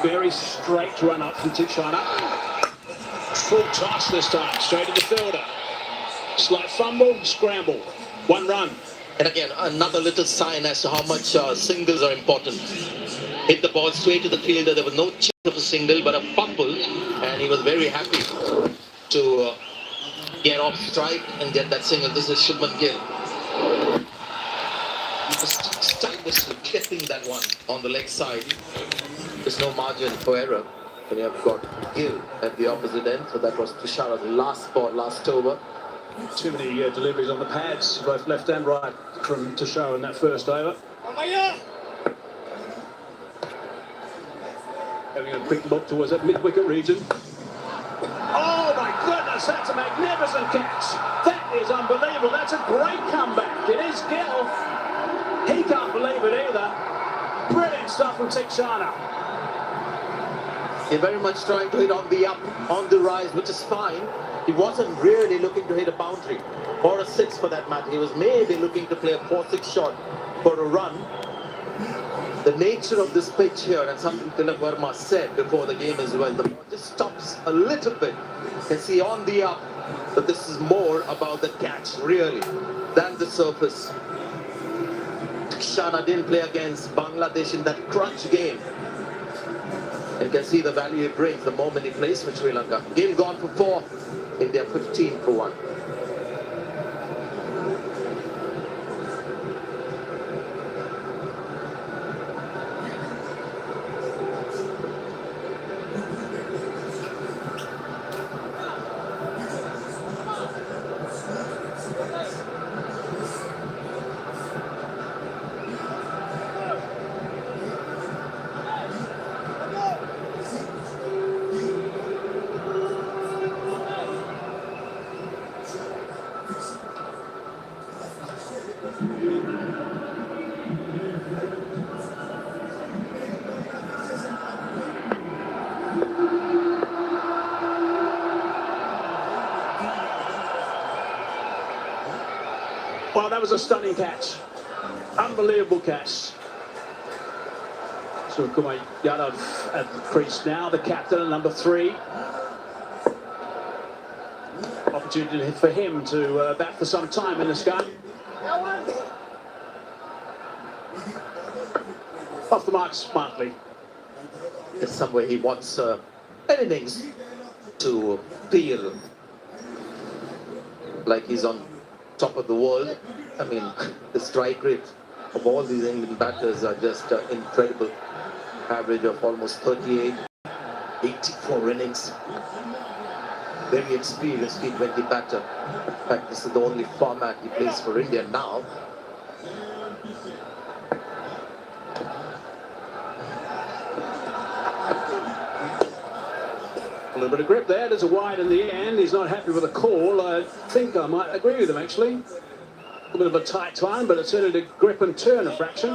Very straight run up from Tikshana. Full toss this time, straight to the fielder. Slight fumble, scramble. One run. And again, another little sign as to how much singles are important. Hit the ball straight to the fielder. There was no chance of a single, but a fumble. And he was very happy to get off strike and get that single. This is Shubman Gill. He was stylish getting that one on the leg side. There's no margin for error when you have got Gill at the opposite end. So that was Tushara's last ball, last over. Too many deliveries on the pads, both left and right, from Tushara in that first over. Having a quick look towards that mid-wicket region. Oh my goodness, that's a magnificent catch. That is unbelievable. That's a great comeback. It is Gill. He can't believe it either. Brilliant stuff from Tikshana. He's very much trying to hit on the up, on the rise, which is fine. He wasn't really looking to hit a boundary or a six for that matter. He was maybe looking to play a 4-6 shot for a run. The nature of this pitch here, and something Tilak Verma said before the game as well, the ball just stops a little bit. You can see on the up, but this is more about the catch, really, than the surface. Shana didn't play against Bangladesh in that crunch game. And you can see the value it brings the moment he plays for Sri Lanka. Game gone for 4, India 15 for 1. Well, that was a stunning catch. Unbelievable catch. So Kumar Yadav at the crease now, the captain at number 3. Opportunity for him to bat for some time in this game. Off the mark smartly. In some way he wants an innings to feel like he's on top of the world. I mean, the strike rate of all these England batters are just incredible. Average of almost 38, 84 innings. Very experienced T20 batter. In fact, this is the only format he plays for India now. A little bit of grip there. There's a wide in the end. He's not happy with the call. I think I might agree with him, actually. A bit of a tight time, but it's only to grip and turn a fraction.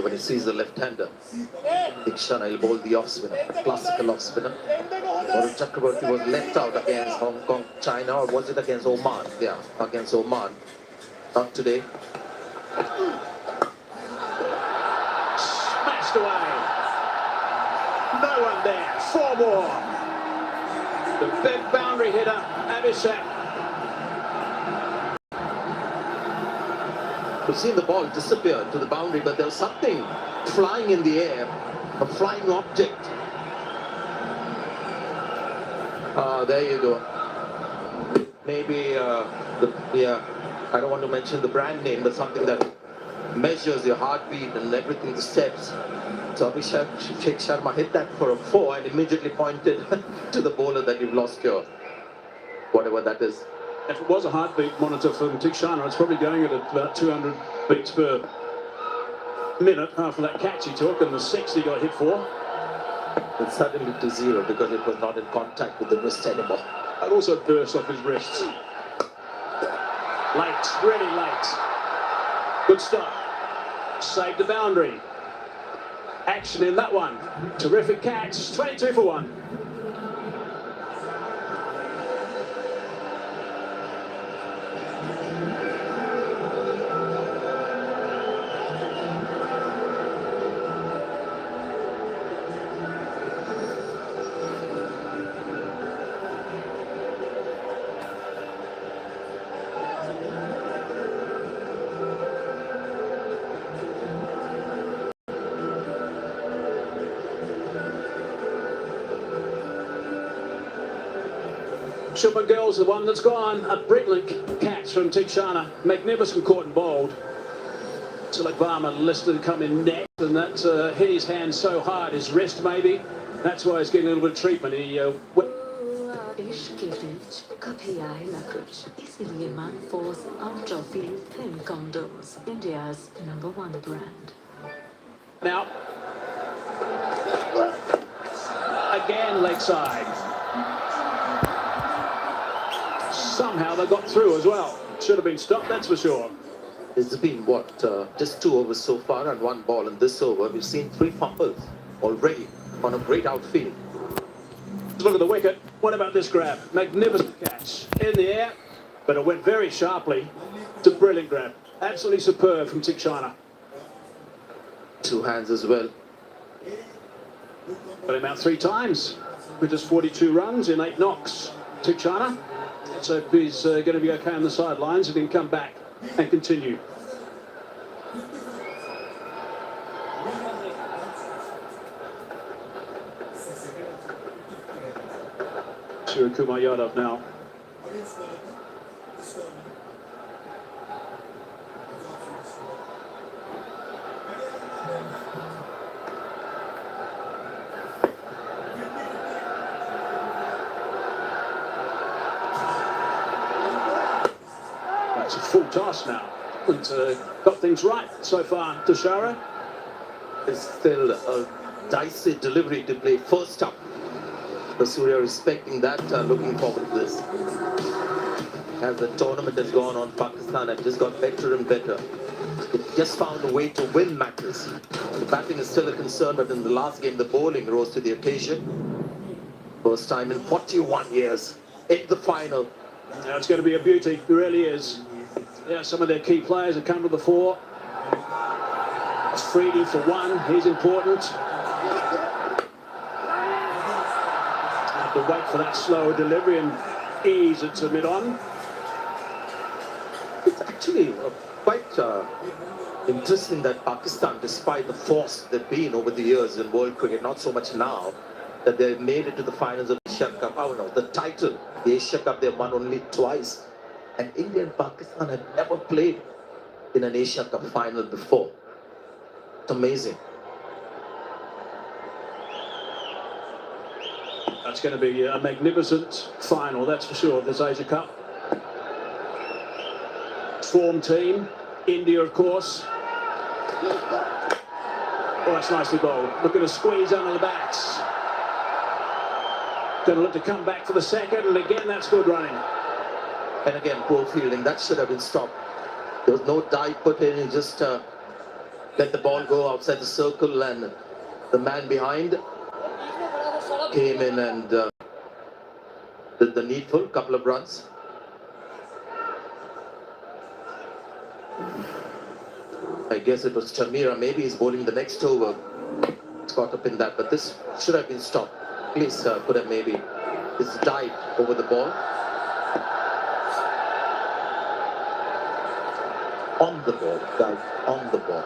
When he sees the left-hander, Tikshana will bowl the off-spinner, classical off-spinner. Varun Chakraborty was left out against Hong Kong, China, or was it against Oman? Yeah, against Oman. Not today. Smashed away. No one there. 4 more. The big boundary hitter, Abhishek. We've seen the ball disappear to the boundary, but there was something flying in the air, a flying object. There you go. Maybe, I don't want to mention the brand name, but something that measures your heartbeat and everything, the steps. So Abhishek Sharma hit that for a 4 and immediately pointed to the bowler that you've lost your, whatever that is. If it was a heartbeat monitor from Tikshana, it's probably going at about 200 beats per minute after that catch he took, and the 6 he got hit for. It suddenly to 0 because it was not in contact with the wrist anymore. It also burst off his wrists. Late, really late. Good stop. Saved the boundary. Action in that one. Terrific catch. 22 for 1. Shipper Girls, the one that's gone. A brilliant catch from Tikshana. Magnificent caught and bowled. Tilakvarma listed coming next, and that hit his hand so hard, his wrist maybe. That's why he's getting a little bit of treatment. He इश्क के बीच कभी आए न कुछ इसीलिए man force ultra feel thin condoms, India's #1 brand. now. Again leg side. Somehow they got through as well. Should have been stopped, that's for sure. It's been, what, just 2 overs so far and 1 ball in this over. We've seen 3 fumbles already on a great outfield. Look at the wicket. What about this grab? Magnificent catch. In the air, but it went very sharply. It's a brilliant grab. Absolutely superb from Tikshana. 2 hands as well. Got him out 3 times with just 42 runs in 8 knocks. Tikshana. So if he's going to be okay on the sidelines, he can come back and continue. Kumar Yadav now. That's a full toss now. And got things right so far, Tushara. It's still a dicey delivery to play first up. Surya respecting that, looking forward to this. As the tournament has gone on, Pakistan have just got better and better. They've just found a way to win matches. The batting is still a concern, but in the last game, the bowling rose to the occasion. First time in 41 years in the final. Now it's going to be a beauty, it really is. Yeah, some of their key players have come to the fore. Freedy for one, he's important. To wait for that slower delivery and ease it to mid-on. It's actually quite interesting that Pakistan, despite the force they've been over the years in world cricket, not so much now, that they've made it to the finals of the Asia Cup. Oh no, the title, the Asia Cup, they've won only twice. And India and Pakistan had never played in an Asia Cup final before. It's amazing. That's going to be a magnificent final, that's for sure, this Asia Cup. Form team, India of course. Oh, that's nicely bowled. Look at a squeeze under the bats. Going to look to come back for the second, and again that's good running. And again, poor fielding, that should have been stopped. There was no dive put in, he just let the ball go outside the circle, and the man behind came in and did the needful, couple of runs. I guess it was Chamira, maybe he's bowling the next over. It's caught up in that, but this should have been stopped. Please could have maybe it's dived over the ball. On the ball, dive on the ball.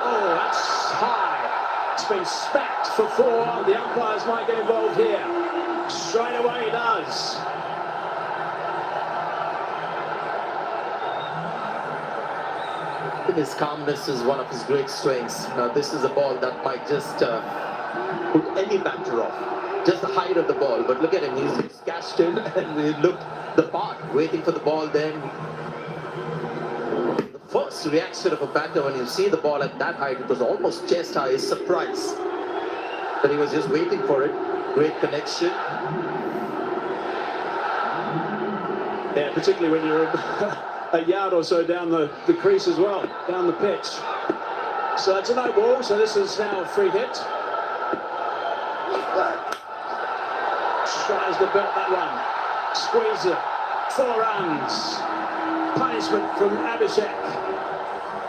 Oh, that's high. It's been smacked for 4. The umpires might get involved here. Straight away he does. His calmness is one of his great strengths. Now this is a ball that might just put any batter off. Just the height of the ball. But look at him, he's cashed in and he looked the part, waiting for the ball then. The first reaction of a batter when you see the ball at that height, it was almost chest high, is surprise. But he was just waiting for it. Great connection. Yeah, particularly when you're a yard or so down the crease as well, down the pitch. So it's a no ball, so this is now a free hit. Tries to belt that one. Squeeze it. 4 runs. Punishment from Abhishek.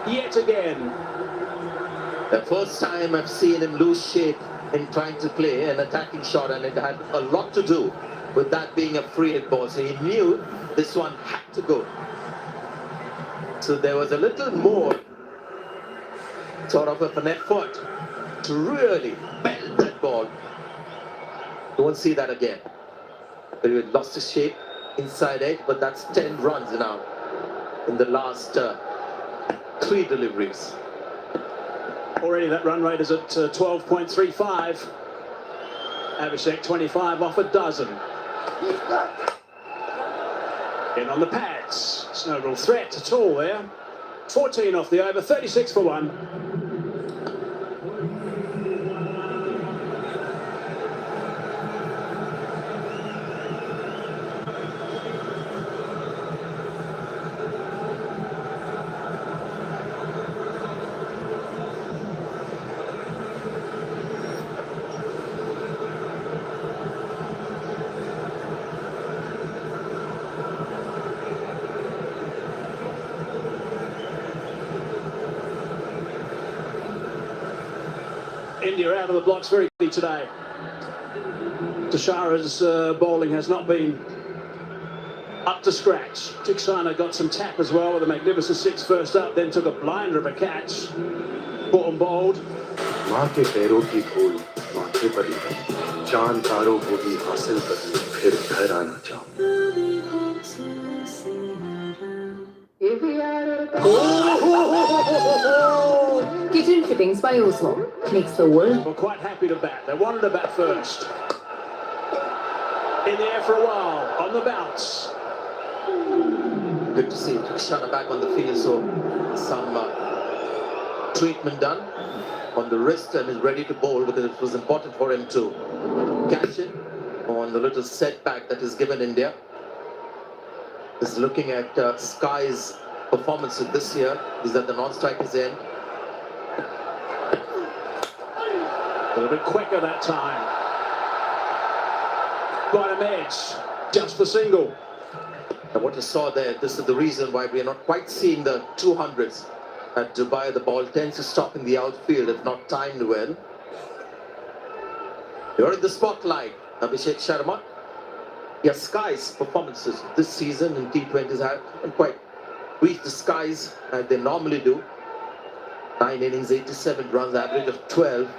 Yet again. The first time I've seen him lose shape in trying to play an attacking shot, and it had a lot to do with that being a free hit ball. So he knew this one had to go. So there was a little more sort of an effort to really belt that ball. You won't see that again. He lost his shape inside edge, but that's 10 runs now in the last 3 deliveries. Already that run rate is at 12.35. Abhishek 25 off a dozen. In on the pads. It's no real threat at all there. 14 off the over, 36 for 1. India out of the blocks very quickly today. Tushara's bowling has not been up to scratch. Tiksana got some tap as well with a magnificent 6 first up, then took a blinder of a catch. Bought and bowled. माँ के पैरों की धूल माथे पर ही चांद तारों को भी हासिल कर फिर घर आना चाहूँ Kitchen fittings by Oslo makes the world. Were quite happy to bat. They wanted to bat first. In the air for a while, on the bounce. Good to see Tiksana back on the field, so some treatment done on the wrist and is ready to bowl because it was important for him to catch it on the little setback that is given India. Is looking at Sky's performances this year. Is at the non-striker's end. A little bit quicker that time. Bottom edge, just the single. And what you saw there, this is the reason why we are not quite seeing the 200s at Dubai. The ball tends to stop in the outfield if not timed well. You're in the spotlight, Abhishek Sharma. Yes, Sky's performances this season in T20s haven't quite reached the skies as they normally do. 9 innings, 87 runs, average of 12,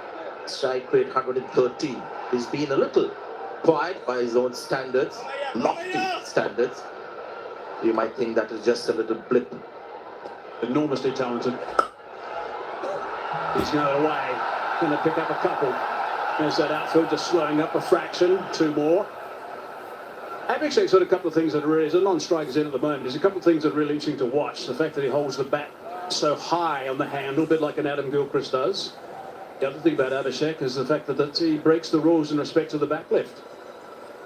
strike rate 113. He's been a little quiet by his own standards, lofty standards. You might think that is just a little blip. Enormously talented. He's going away. Going to pick up a couple. There's that outfield just slowing up a fraction. 2 more. Abhishek's got a couple of things that are really, as a non-striker's in at the moment, there's a couple of things that are really interesting to watch. The fact that he holds the bat so high on the handle, a bit like an Adam Gilchrist does. The other thing about Abhishek is the fact that he breaks the rules in respect to the back lift.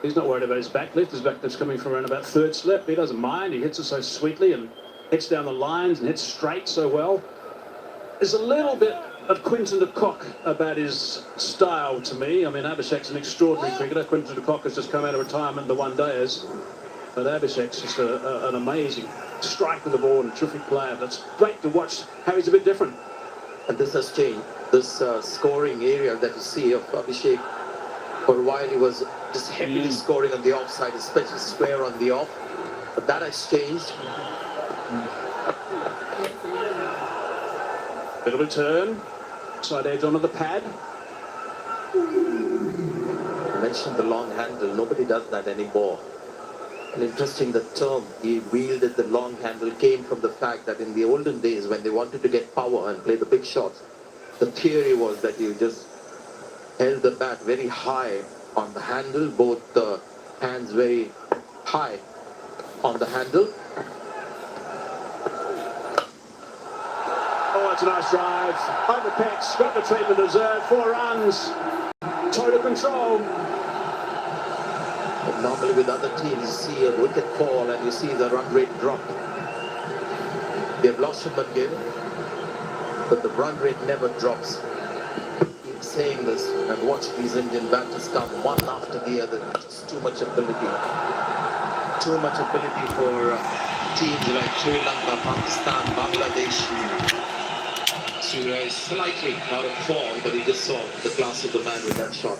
He's not worried about his back lift. His back lift's coming from around about 3rd slip. He doesn't mind. He hits it so sweetly and hits down the lines and hits straight so well. There's a little bit of Quinton de Kock about his style to me. I mean, Abhishek's an extraordinary cricketer. Quinton de Kock has just come out of retirement, the one-dayers. But Abhishek's just an amazing strike with the ball and a terrific player. That's great to watch how he's a bit different. And this has changed. This scoring area that you see of Abhishek, for a while he was just heavily scoring on the offside, especially square on the off. But that has changed. Little return, side edge onto the pad. You mentioned the long handle. Nobody does that anymore. And interesting, the term he wielded the long handle came from the fact that in the olden days when they wanted to get power and play the big shots, the theory was that you just held the bat very high on the handle, both the hands very high on the handle. Oh, that's a nice drive. Over Peck's got the treatment deserved. 4 runs. Total control. But normally with other teams, you see a wicket fall and you see the run rate drop. They've lost him again, but the run rate never drops. Keep saying this. I've watched these Indian batters come one after the other. Just too much ability. Too much ability for teams like Sri Lanka, Pakistan, Bangladesh. Surya is slightly out of form, but he just saw the class of the man with that shot.